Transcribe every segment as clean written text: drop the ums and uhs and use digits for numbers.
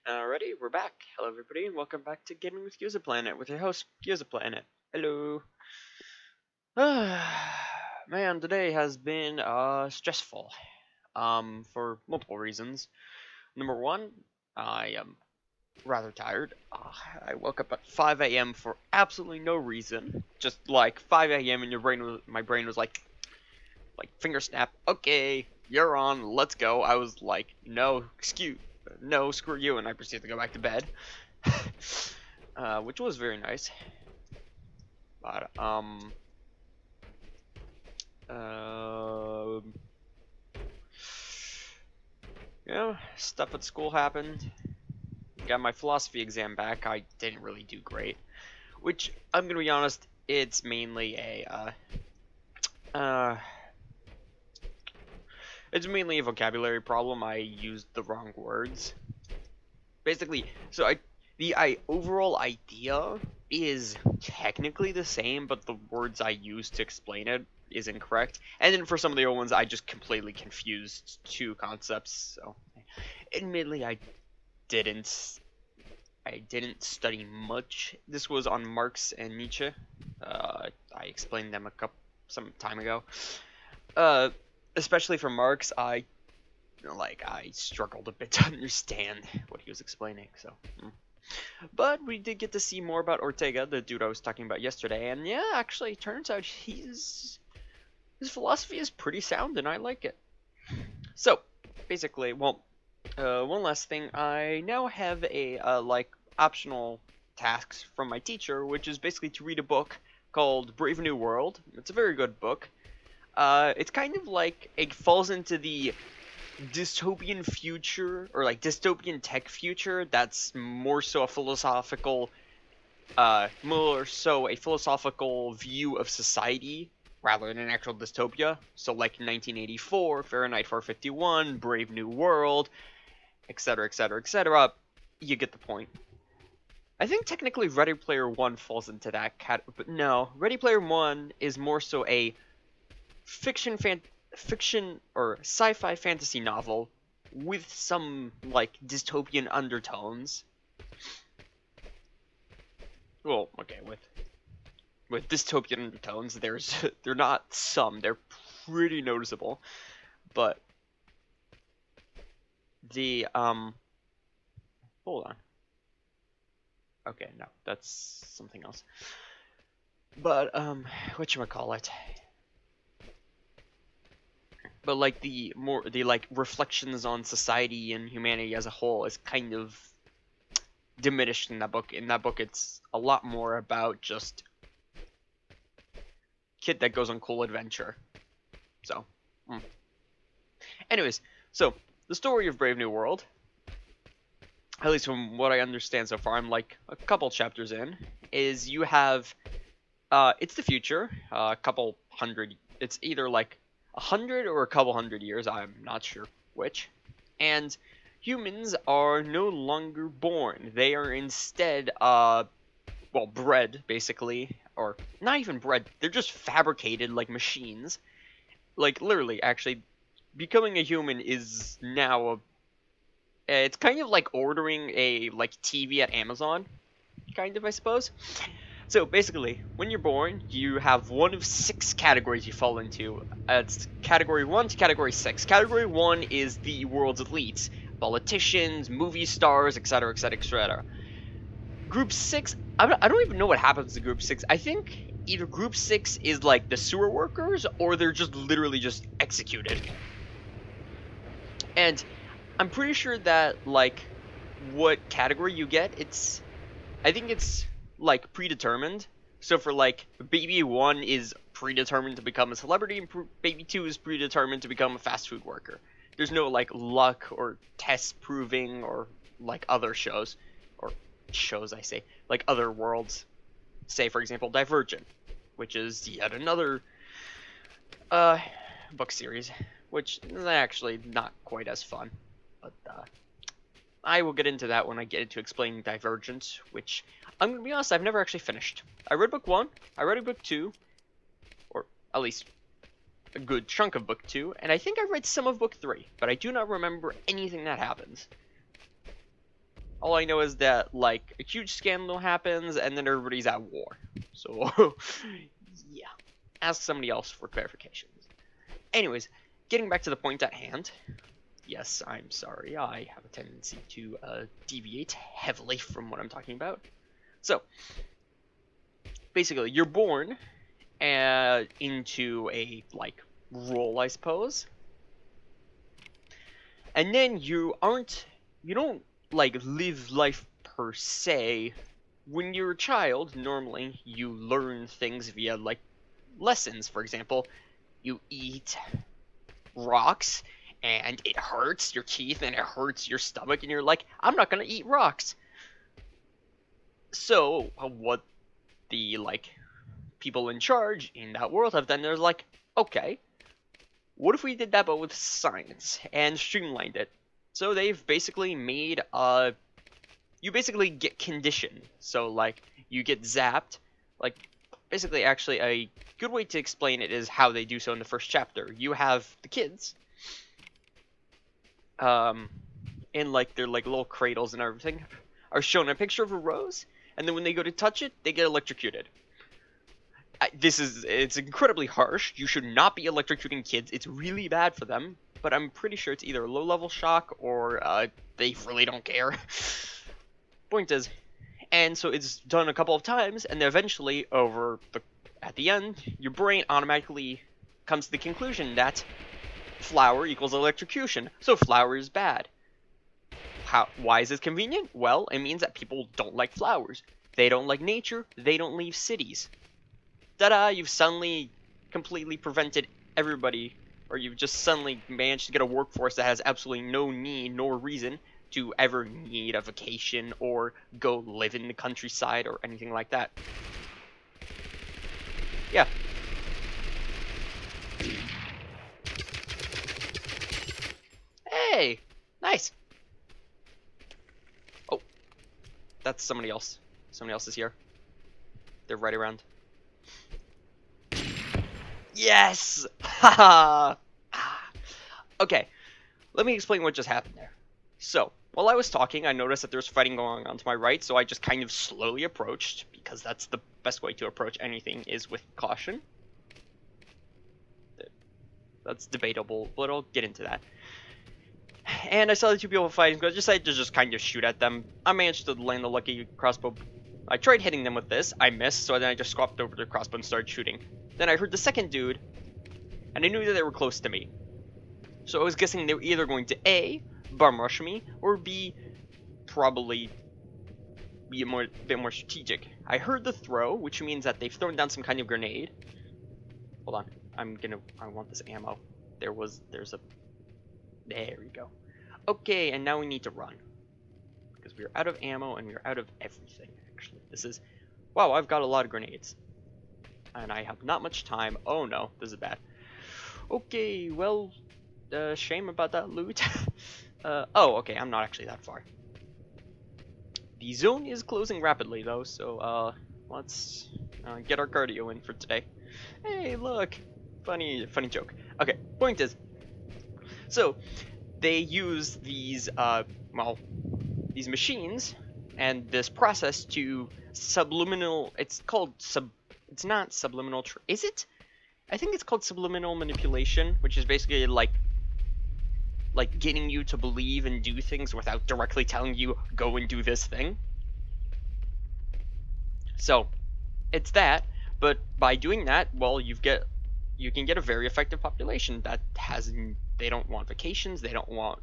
Alrighty, we're back. Hello everybody, and welcome back to Gaming with Gyozaplanet with your host, Gyozaplanet. Hello. Man, today has been stressful. For multiple reasons. Number one, I am rather tired. I woke up at 5 a.m. for absolutely no reason. Just like 5 a.m. and my brain was like finger snap. Okay, you're on. Let's go. I was like, no, screw you, and I proceeded to go back to bed. Which was very nice. But, uh, stuff at school happened. Got my philosophy exam back. I didn't really do great. Which, I'm gonna be honest, it's mainly it's mainly a vocabulary problem. I used the wrong words. Basically, the overall idea is technically the same, but the words I used to explain it is incorrect. And then for some of the other ones, I just completely confused two concepts. So, admittedly, didn't I didn't study much. This was on Marx and Nietzsche. I explained them some time ago. Especially for Marx, I struggled a bit to understand what he was explaining. So. But we did get to see more about Ortega, the dude I was talking about yesterday, and yeah, actually, it turns out his philosophy is pretty sound, and I like it. So, basically, well, one last thing, I now have a optional tasks from my teacher, which is basically to read a book called Brave New World. It's a very good book. It's kind of like it falls into the dystopian future, or like dystopian tech future, that's more so a philosophical view of society rather than an actual dystopia. So like 1984, Fahrenheit 451, Brave New World, etc, etc, etc. You get the point. I think technically Ready Player One falls into that category, but no, Ready Player One is more so a fiction or sci-fi fantasy novel with some like dystopian undertones. Well, okay, with dystopian undertones, they're not some, they're pretty noticeable. But the hold on. Okay, no, that's something else. But whatchamacallit? But like the reflections on society and humanity as a whole is kind of diminished in that book. In that book, it's a lot more about just kid that goes on cool adventure. So, anyways, so the story of Brave New World, at least from what I understand so far, I'm like a couple chapters in, is you have it's the future, a couple hundred. It's either like 100 or a couple hundred years, I'm not sure which. And humans are no longer born. They are instead, bred, basically. Or, not even bred, they're just fabricated like machines. Like, literally, actually, becoming a human is now it's kind of like ordering a, TV at Amazon. Kind of, I suppose. So basically, when you're born, you have one of 6 categories you fall into. It's category 1 to category 6. Category 1 is the world's elites, politicians, movie stars, etc, etc, etc. Group 6, I don't even know what happens to Group 6. I think either Group 6 is like the sewer workers, or they're just literally just executed. And I'm pretty sure that, like, what category you get, I think it's like predetermined. So for like baby 1 is predetermined to become a celebrity, and baby 2 is predetermined to become a fast food worker. There's no like luck or test proving or like other shows, I say, like other worlds. Say for example Divergent, which is yet another book series, which is actually not quite as fun, but I will get into that when I get into explaining Divergent, which, I'm going to be honest, I've never actually finished. I read book 1, I read book 2, or at least a good chunk of book 2, and I think I read some of book 3, but I do not remember anything that happens. All I know is that, like, a huge scandal happens, and then everybody's at war. So, yeah. Ask somebody else for clarifications. Anyways, getting back to the point at hand. Yes, I'm sorry. I have a tendency to deviate heavily from what I'm talking about. So, basically, you're born into a, like, role, I suppose. And then you don't, like, live life per se. When you're a child, normally, you learn things via, like, lessons. For example, you eat rocks, and it hurts your teeth, and it hurts your stomach, and you're like, I'm not gonna eat rocks. So, what the, like, people in charge in that world have done, they're like, okay, what if we did that but with science, and streamlined it? So they've basically made, you basically get conditioned. So, like, you get zapped, like, basically, actually, a good way to explain it is how they do so in the first chapter. You have the kids, in, like, their, like, little cradles and everything, are shown a picture of a rose, and then when they go to touch it, they get electrocuted. It's incredibly harsh. You should not be electrocuting kids. It's really bad for them, but I'm pretty sure it's either a low-level shock or, they really don't care. Point is, and so it's done a couple of times, and then eventually, at the end, your brain automatically comes to the conclusion that flour equals electrocution, so flour is bad. Why is this convenient? Well, it means that people don't like flowers. They don't like nature. They don't leave cities. Ta-da! You've suddenly completely prevented everybody, or you've just suddenly managed to get a workforce that has absolutely no need nor reason to ever need a vacation or go live in the countryside or anything like that. Yeah. Hey! Nice! Oh. That's somebody else. Somebody else is here. They're right around. Yes! Haha! Okay. Let me explain what just happened there. So, while I was talking, I noticed that there was fighting going on to my right, so I just kind of slowly approached, because that's the best way to approach anything, is with caution. That's debatable, but I'll get into that. And I saw the two people fighting, so I decided to just kind of shoot at them. I managed to land a lucky crossbow. I tried hitting them with this, I missed, so then I just swapped over to the crossbow and started shooting. Then I heard the second dude, and I knew that they were close to me. So I was guessing they were either going to A, bum rush me, or B, probably be a bit more strategic. I heard the throw, which means that they've thrown down some kind of grenade. Hold on, I want this ammo. There we go. Okay, and now we need to run. Because we're out of ammo and we're out of everything, actually. Wow, I've got a lot of grenades. And I have not much time. Oh no, this is bad. Okay, well, shame about that loot. Oh, okay, I'm not actually that far. The zone is closing rapidly, though, so, let's get our cardio in for today. Hey, look! Funny joke. Okay, point is, so, they use these, these machines and this process to it's not subliminal, is it? I think it's called subliminal manipulation, which is basically like getting you to believe and do things without directly telling you, go and do this thing. So, it's that, but by doing that, well, you can get a very effective population that they don't want vacations, they don't want,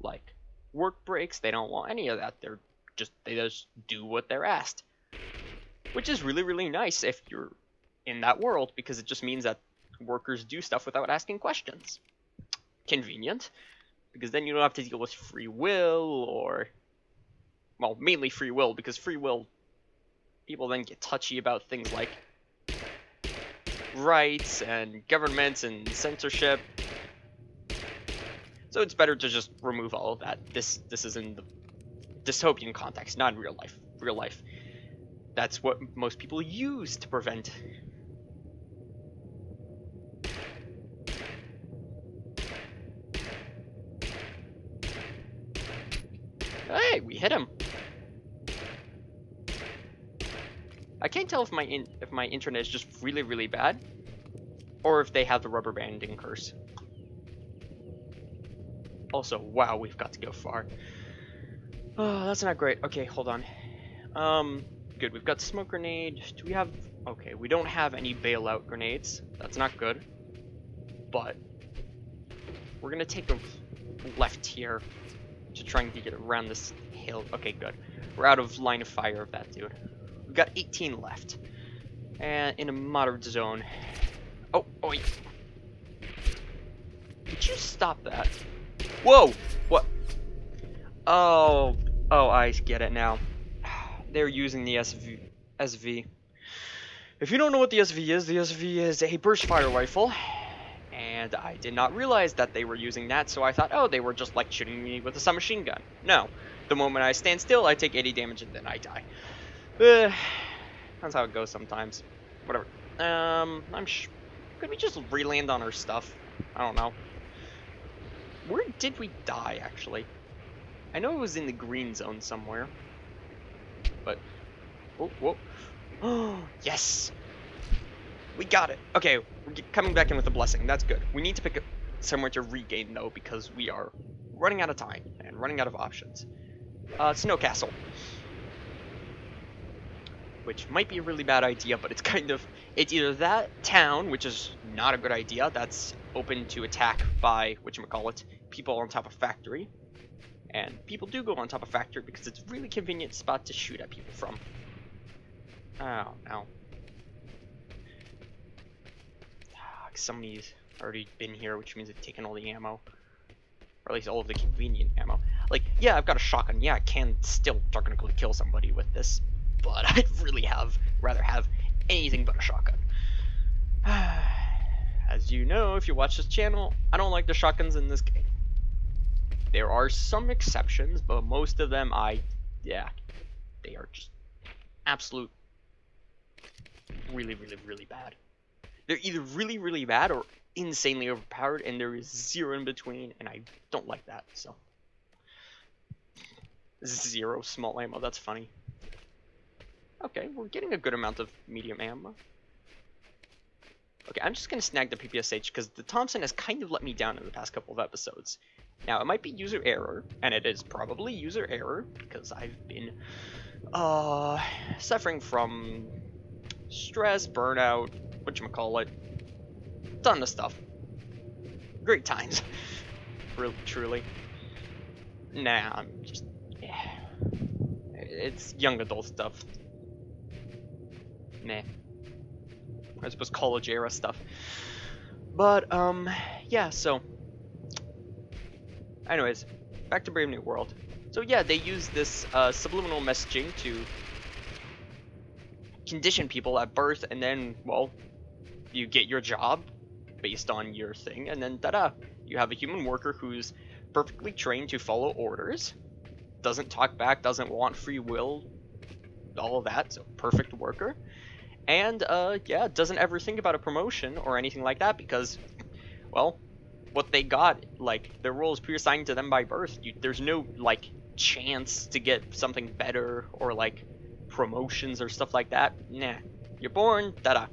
like, work breaks, they don't want any of that. They just do what they're asked. Which is really, really nice if you're in that world, because it just means that workers do stuff without asking questions. Convenient, because then you don't have to deal with free will, or, well, mainly free will, because free will, people then get touchy about things like rights and governments and censorship. So it's better to just remove all of that. This is in the dystopian context, not in real life. Real life, that's what most people use to prevent. Hey, we hit him. I can't tell if my internet is just really, really bad, or if they have the rubber banding curse. Also, wow, we've got to go far. Oh, that's not great. Okay, hold on. Good. We've got smoke grenade. Do we have? Okay, we don't have any bailout grenades. That's not good. But we're gonna take a left here to try and get around this hill. Okay, good. We're out of line of fire of that dude. We've got 18 left, and in a moderate zone. Oh, yeah. Did you stop that? Whoa! What? Oh, I get it now. They're using the SV. If you don't know what the SV is a burst fire rifle. And I did not realize that they were using that, so I thought, oh, they were just like shooting me with a submachine gun. No. The moment I stand still, I take 80 damage and then I die. That's how it goes sometimes. Whatever. Could we just re-land on our stuff? I don't know. Where did we die, actually? I know it was in the green zone somewhere. But... Whoa. Oh, yes! We got it! Okay, we're coming back in with a blessing. That's good. We need to pick somewhere to regain, though, because we are running out of time and running out of options. Snow Castle. Which might be a really bad idea, but it's it's either that town, which is not a good idea, that's open to attack by, whatchamacallit, people on top of factory. And people do go on top of factory because it's a really convenient spot to shoot at people from. Oh, no. Somebody's already been here, which means they've taken all the ammo. Or at least all of the convenient ammo. Like, yeah, I've got a shotgun. Yeah, I can still technically kill somebody with this. But I'd really rather have anything but a shotgun. As you know, if you watch this channel, I don't like the shotguns in this game. There are some exceptions, but most of them, they are just absolute really, really, really bad. They're either really, really bad or insanely overpowered, and there is zero in between, and I don't like that, so. Zero small ammo, that's funny. Okay, we're getting a good amount of medium ammo. Okay, I'm just gonna snag the PPSH, because the Thompson has kind of let me down in the past couple of episodes. Now, it might be user error, and it is probably user error, because I've been, suffering from stress, burnout, whatchamacallit, ton of stuff. Great times. Really, truly. Nah, I'm just, yeah. It's young adult stuff. Meh. I suppose college era stuff. But, yeah, so. Anyways, back to Brave New World. So yeah, they use this subliminal messaging to condition people at birth, and then, well, you get your job based on your thing, and then ta-da! You have a human worker who's perfectly trained to follow orders, doesn't talk back, doesn't want free will, all of that, so perfect worker. And, yeah, doesn't ever think about a promotion or anything like that because, well, what they got, like, their role is pre-assigned to them by birth. There's no, like, chance to get something better or, like, promotions or stuff like that. Nah. You're born, ta-da.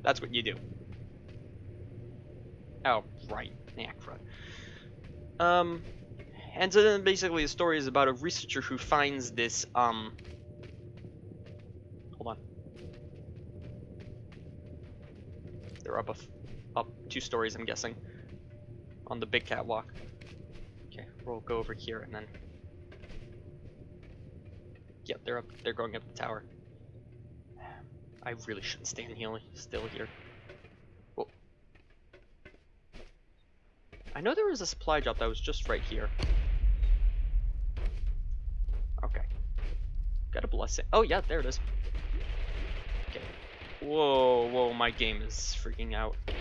That's what you do. Oh, right. Yeah, crud. And so then basically the story is about a researcher who finds this, hold on. They're up 2 stories, I'm guessing. On the big catwalk. Okay, we'll go over here and then... Yep, they're going up the tower. I really shouldn't stand still here. Whoa. I know there was a supply drop that was just right here. Okay. Got a blessing. Oh yeah, there it is. Okay. Whoa, my game is freaking out. I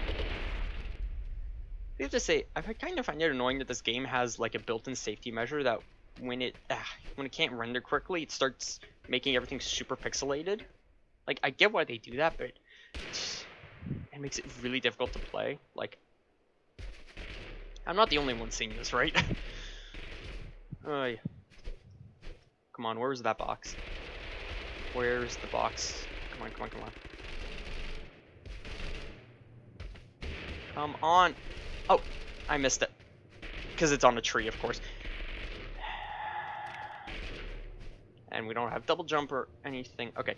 have to say, I kind of find it annoying that this game has like a built-in safety measure that when it can't render quickly, it starts making everything super pixelated. Like, I get why they do that, but it makes it really difficult to play. Like, I'm not the only one seeing this, right? Come on, where's that box? Where's the box? Come on, come on, come on. Come on. Oh, I missed it. Because it's on a tree, of course. And we don't have double jump or anything. Okay.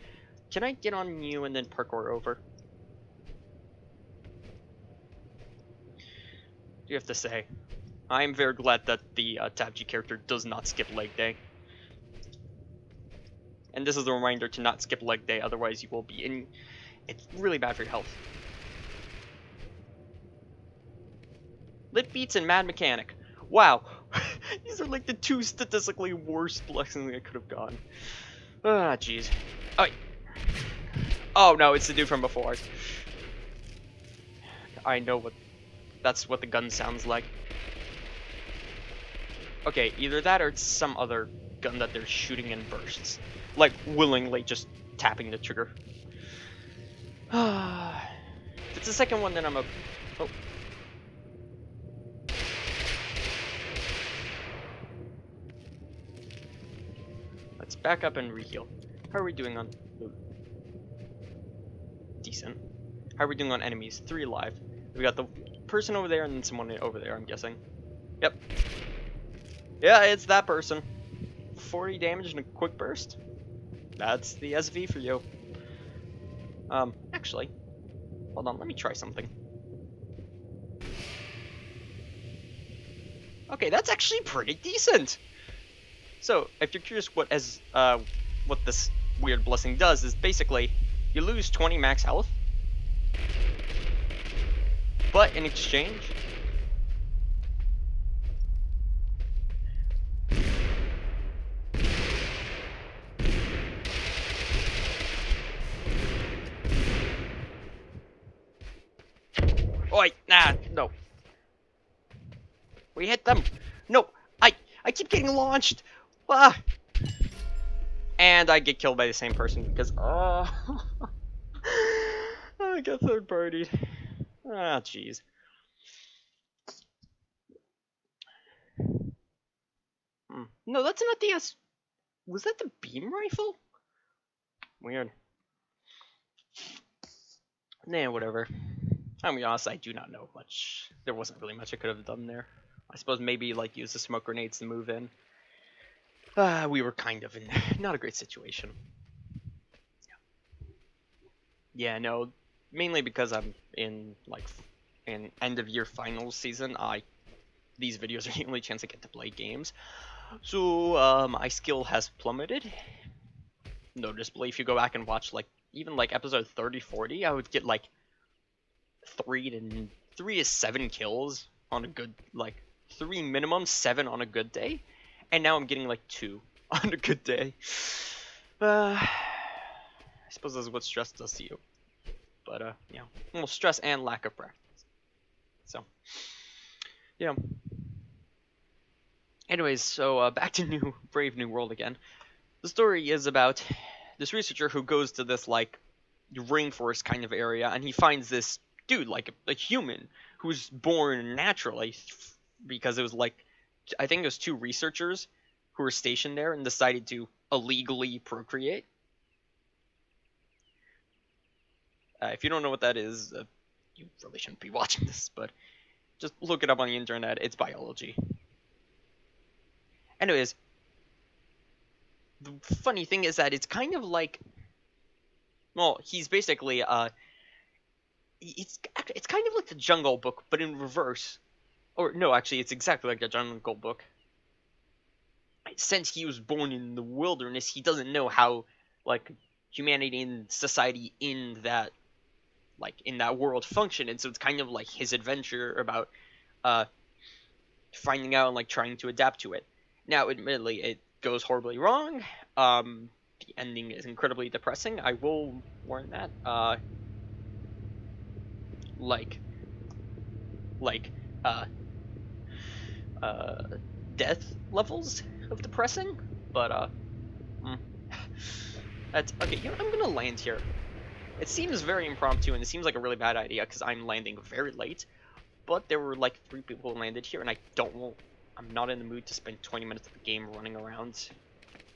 Can I get on you and then parkour over? You have to say. I am very glad that the TABG character does not skip leg day. And this is a reminder to not skip leg day, otherwise you will be in... It's really bad for your health. Lit Beats and Mad Mechanic. Wow. These are like the two statistically worst blessings I could have gotten. Ah, jeez. Oh, oh no, it's the dude from before. I know what... That's what the gun sounds like. Okay, either that or it's some other gun that they're shooting in bursts. Like, willingly just tapping the trigger. If it's the second one, then I'm a... Oh. Let's back up and reheal. How are we doing on... Decent. How are we doing on enemies? 3 alive. We got the person over there and then someone over there, I'm guessing. Yep. Yeah, it's that person. 40 damage in a quick burst. That's the SV for you. Actually, hold on, let me try something. Okay, that's actually pretty decent. So, if you're curious what this weird blessing does, is basically you lose 20 max health, but in exchange, oi, nah, no. We hit them. No, I keep getting launched. Ah. And I get killed by the same person because I got third partied. Ah, jeez. No, that's not the S. Was that the beam rifle? Weird. Nah, whatever. I'm be honest, I do not know much. There wasn't really much I could have done there. I suppose maybe like use the smoke grenades to move in. We were kind of in not a great situation. Yeah, no, mainly because I'm in like in end of year finals season. These videos are the only chance I get to play games. So my skill has plummeted noticeably. If you go back and watch like even like episode 30, 40, I would get like 3 to 7 kills on a good, like 3 minimum, 7 on a good day, and now I'm getting like 2 on a good day. I suppose that's what stress does to you. But yeah, well, stress and lack of practice. So yeah. Anyways, so back to Brave New World again. The story is about this researcher who goes to this like rainforest kind of area, and he finds this dude, like a human, who's born naturally, because it was like, I think it was 2 researchers who were stationed there and decided to illegally procreate. If you don't know what that is, you really shouldn't be watching this, but just look it up on the internet. It's biology. Anyways, the funny thing is that it's kind of like, well, he's basically it's kind of like the Jungle Book, but in reverse. Or no, actually, it's exactly like the Jungle Book. Since he was born in the wilderness, he doesn't know how like humanity and society in that world function, and so it's kind of like his adventure about finding out and like trying to adapt to it. Now, admittedly, it goes horribly wrong. The ending is incredibly depressing. I will warn that. Death levels of depressing, but that's okay. You know, I'm gonna land here. It seems very impromptu, and it seems like a really bad idea because I'm landing very late. But there were like 3 people who landed here, and I'm not in the mood to spend 20 minutes of the game running around,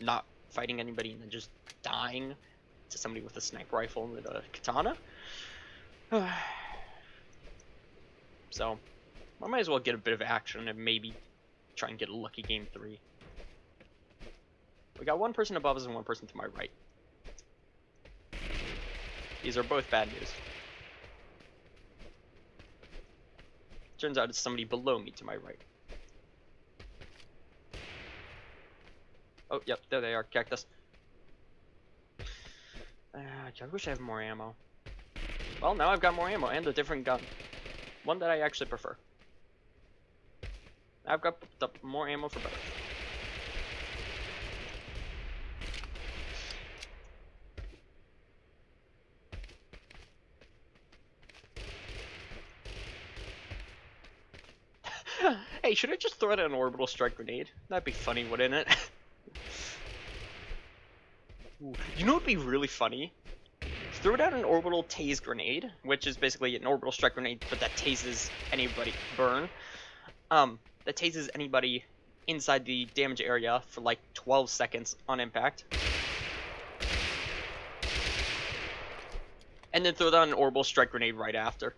not fighting anybody, and then just dying to somebody with a sniper rifle and a katana. So, I might as well get a bit of action and maybe try and get a lucky game 3. We got one person above us and one person to my right. These are both bad news. Turns out it's somebody below me to my right. Oh, yep, there they are, cactus. I wish I have more ammo. Well, now I've got more ammo and a different gun. One that I actually prefer. I've got more ammo for better. Hey, should I just throw out an orbital strike grenade? That'd be funny, wouldn't it? Ooh. You know what'd be really funny? Throw down an orbital tase grenade, which is basically an orbital strike grenade, but that tases anybody. Burn. That tases anybody inside the damage area for like 12 seconds on impact. And then throw down an orbital strike grenade right after.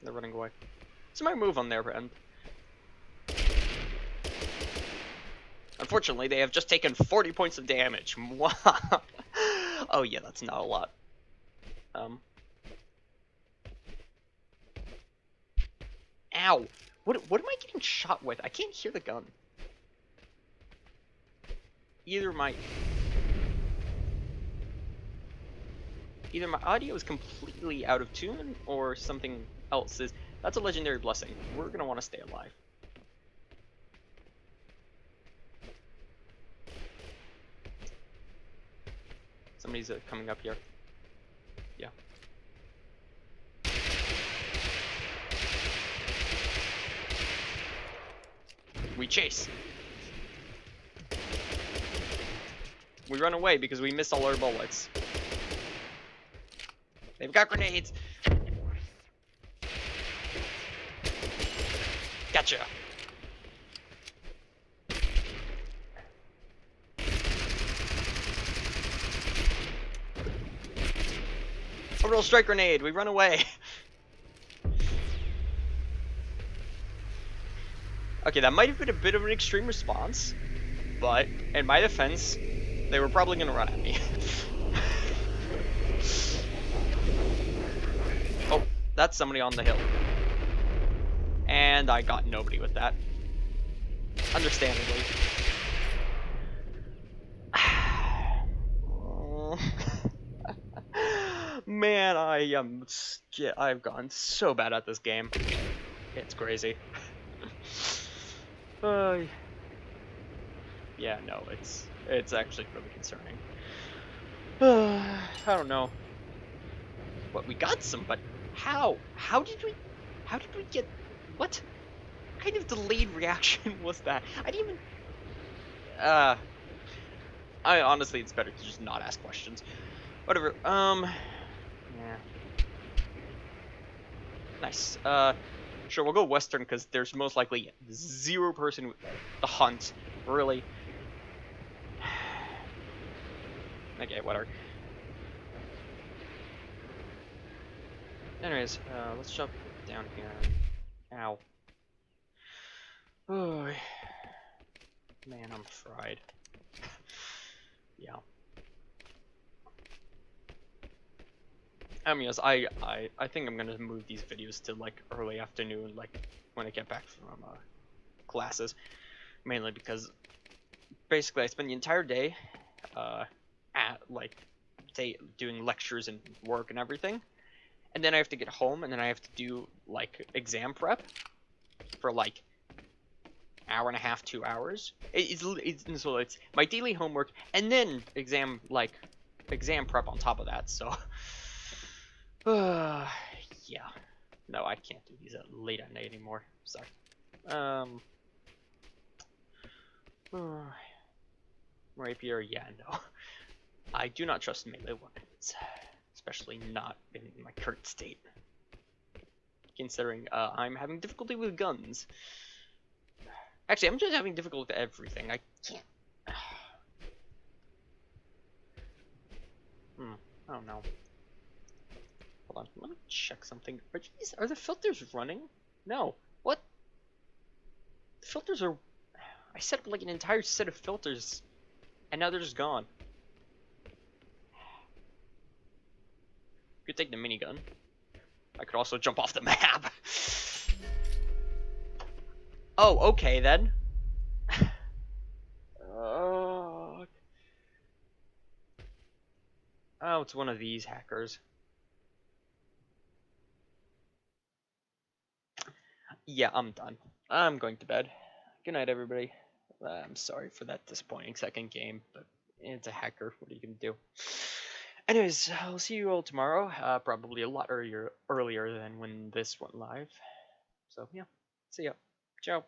They're running away. It's my move on their end. Unfortunately, they have just taken 40 points of damage. Oh yeah, that's not a lot. Ow! What am I getting shot with? I can't hear the gun. Either my audio is completely out of tune, or something else is. That's a legendary blessing. We're gonna want to stay alive. Somebody's coming up here. Yeah. We chase. We run away because we missed all our bullets. They've got grenades. Gotcha. Orbital strike grenade. We run away. Okay, that might have been a bit of an extreme response, but in my defense, they were probably gonna run at me. Oh, that's somebody on the hill. And I got nobody with that. Understandably. Man, I've gotten so bad at this game. It's crazy. Yeah, no, it's actually really concerning. I don't know. What, we got some, but how? How did we get, what kind of delayed reaction was that? I didn't even, honestly, it's better to just not ask questions. Whatever, yeah. Nice, sure, we'll go western, because there's most likely 0 person with the hunt, really. Okay, whatever. Anyways, let's jump down here. Ow. Oh, man, I'm fried. Yeah. Yes, I think I'm gonna move these videos to like early afternoon, like when I get back from classes, mainly because basically I spend the entire day at like doing lectures and work and everything, and then I have to get home and then I have to do like exam prep for like hour and a half, 2 hours. So it's my daily homework and then exam prep on top of that. So yeah, no, I can't do these at late at night anymore. Sorry. Rapier, yeah, no. I do not trust melee weapons, especially not in my current state. Considering I'm having difficulty with guns. Actually, I'm just having difficulty with everything. I can't. I don't know. Hold on. Let me check something. Are the filters running? No. What? The filters are. I set up like an entire set of filters, and now they're just gone. Could take the minigun. I could also jump off the map. Oh, okay then. Oh, it's one of these hackers. Yeah, I'm done. I'm going to bed. Good night, everybody. I'm sorry for that disappointing second game, but it's a hacker. What are you gonna do? Anyways, I'll see you all tomorrow. Probably a lot earlier than when this went live. So yeah, see ya. Ciao.